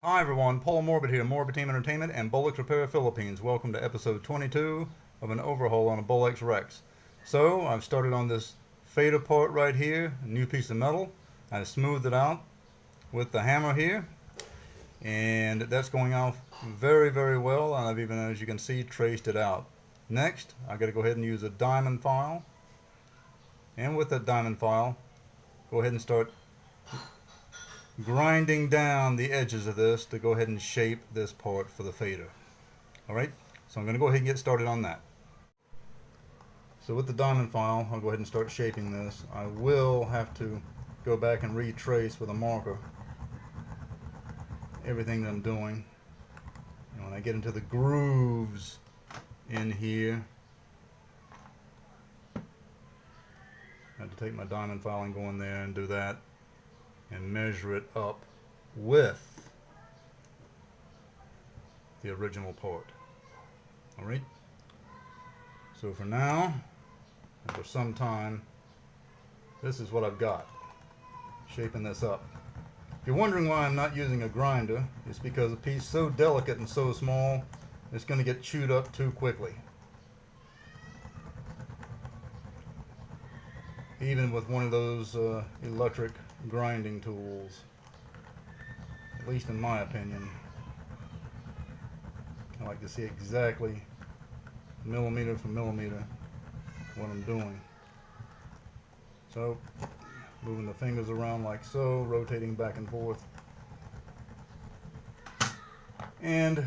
Hi everyone, Paul Morbid here, Morbid Team Entertainment and Bolex Repair Philippines. Welcome to episode 22 of an overhaul on a Bolex Rex. So I've started on this fader part right here, a new piece of metal. I smoothed it out with the hammer here, and that's going off very well. And I've even, as you can see, traced it out. Next, I've got to go ahead and use a diamond file, and with that diamond file, go ahead and start grinding down the edges of this to go ahead and shape this part for the fader. Alright, so I'm going to go ahead and get started on that. So with the diamond file, I'll go ahead and start shaping this. I will have to go back and retrace with a marker everything that I'm doing. And when I get into the grooves in here, I have to take my diamond file and go in there and do that and measure it up with the original part. Alright, so for now and for some time, this is what I've got, shaping this up. If you're wondering why I'm not using a grinder, it's because a piece so delicate and so small, it's going to get chewed up too quickly, even with one of those electric grinding tools, at least in my opinion. I like to see exactly millimeter for millimeter what I'm doing. So moving the fingers around like so, rotating back and forth, and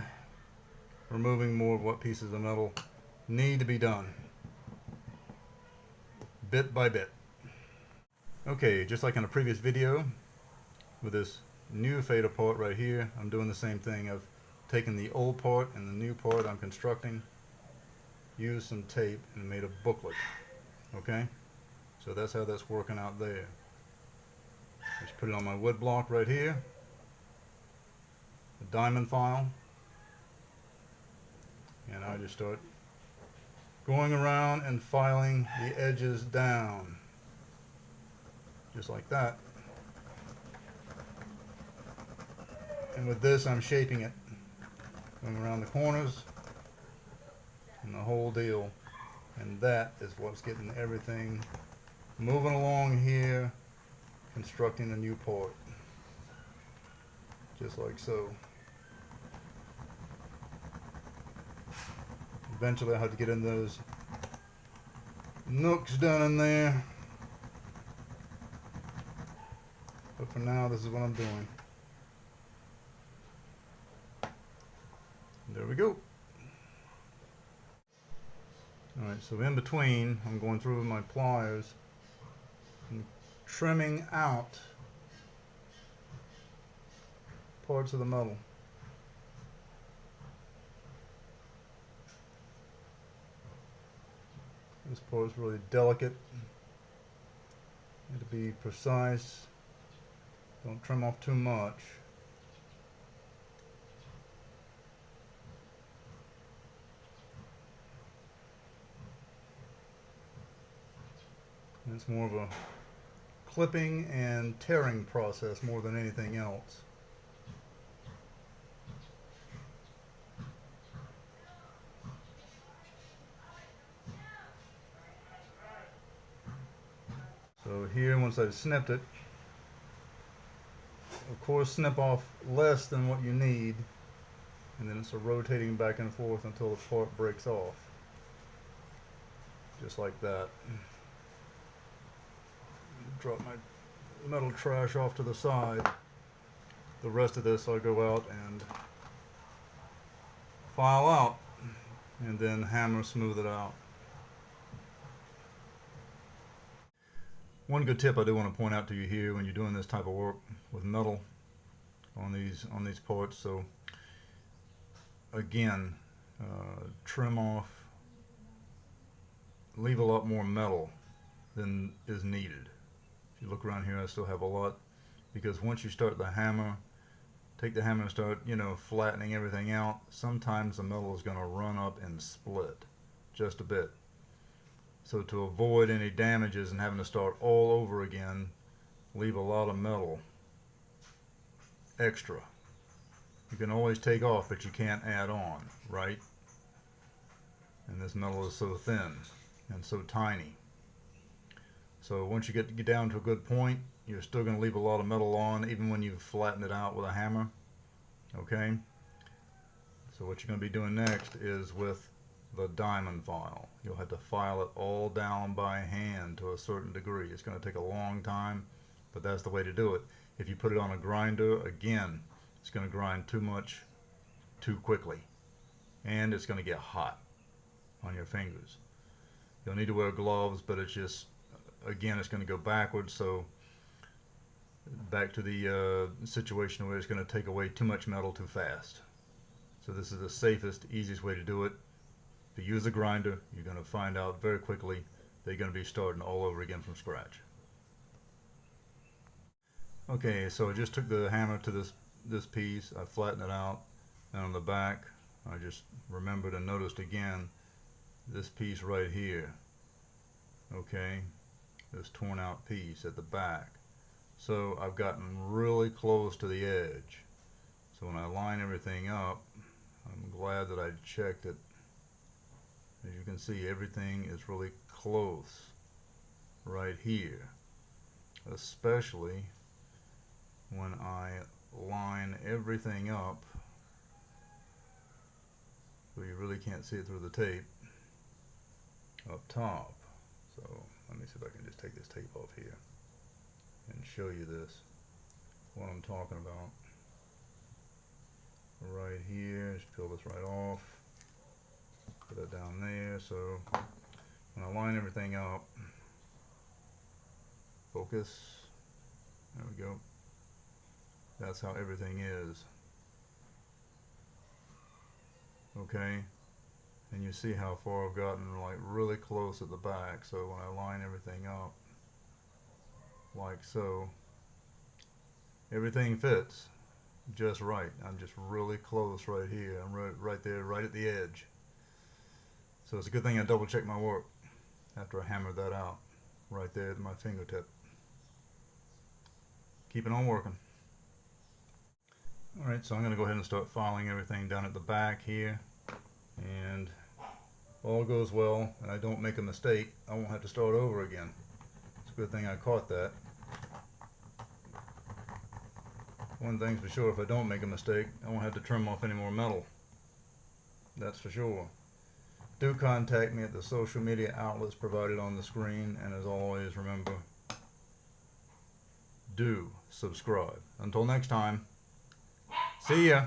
removing more of what pieces of metal need to be done bit by bit. Okay, just like in a previous video with this new fader part right here, I'm doing the same thing. I've taken the old part and the new part I'm constructing, used some tape and made a booklet. Okay, so that's how that's working out there. Just put it on my wood block right here, the diamond file, and I just start going around and filing the edges down. Just like that. And with this, I'm shaping it, going around the corners and the whole deal. And that is what's getting everything moving along here, constructing a new part. Just like so. Eventually, I have to get in those nooks down in there. But for now, this is what I'm doing. There we go. Alright, so in between, I'm going through with my pliers and trimming out parts of the metal. This part is really delicate. Need to be precise. Don't trim off too much. And it's more of a clipping and tearing process more than anything else. So here, once I've snipped it, of course snip off less than what you need, and then it's a rotating back and forth until the part breaks off. Just like that. Drop my metal trash off to the side. The rest of this I'll go out and file out and then hammer smooth it out. One good tip I do want to point out to you here when you're doing this type of work with metal on these parts. So again, trim off, leave a lot more metal than is needed. If you look around here, I still have a lot, because once you start the hammer, take the hammer and start, flattening everything out, sometimes the metal is going to run up and split just a bit. So to avoid any damages and having to start all over again, leave a lot of metal extra. can always take off, but you can't add on, right? And this metal is so thin and so tiny. So once you get down to a good point, you're still going to leave a lot of metal on, even when you flatten it out with a hammer. Okay? So what you're going to be doing next is with the diamond file. You'll have to file it all down by hand to a certain degree. It's going to take a long time, but that's the way to do it. If you put it on a grinder, again, it's going to grind too much too quickly, and it's going to get hot on your fingers. You'll need to wear gloves, but it's just, again, it's going to go backwards, so back to the situation where it's going to take away too much metal too fast. So this is the safest, easiest way to do it. If you use a grinder, you're going to find out very quickly that you're going to be starting all over again from scratch. Okay, so I just took the hammer to this piece, I flattened it out, and on the back I just remembered and noticed again this piece right here, okay, this torn out piece at the back. So I've gotten really close to the edge. So when I line everything up, I'm glad that I checked it. As you can see, everything is really close right here, especially when I line everything up so you really can't see it through the tape up top. So let me see if I can just take this tape off here and show you this, what I'm talking about. Right here, just peel this right off, put it down there. So when I line everything up, focus, there we go. That's how everything is. Okay, and you see how far I've gotten, like really close at the back. So when I line everything up like so, everything fits just right. I'm just really close right here. I'm right there, right at the edge. So it's a good thing I double checked my work after I hammered that out right there at my fingertip. Keep it on working. Alright, so I'm going to go ahead and start filing everything down at the back here, and if all goes well and I don't make a mistake, I won't have to start over again. It's a good thing I caught that. One thing's for sure, if I don't make a mistake, I won't have to trim off any more metal. That's for sure. Do contact me at the social media outlets provided on the screen, and as always, remember, do subscribe. Until next time, see ya!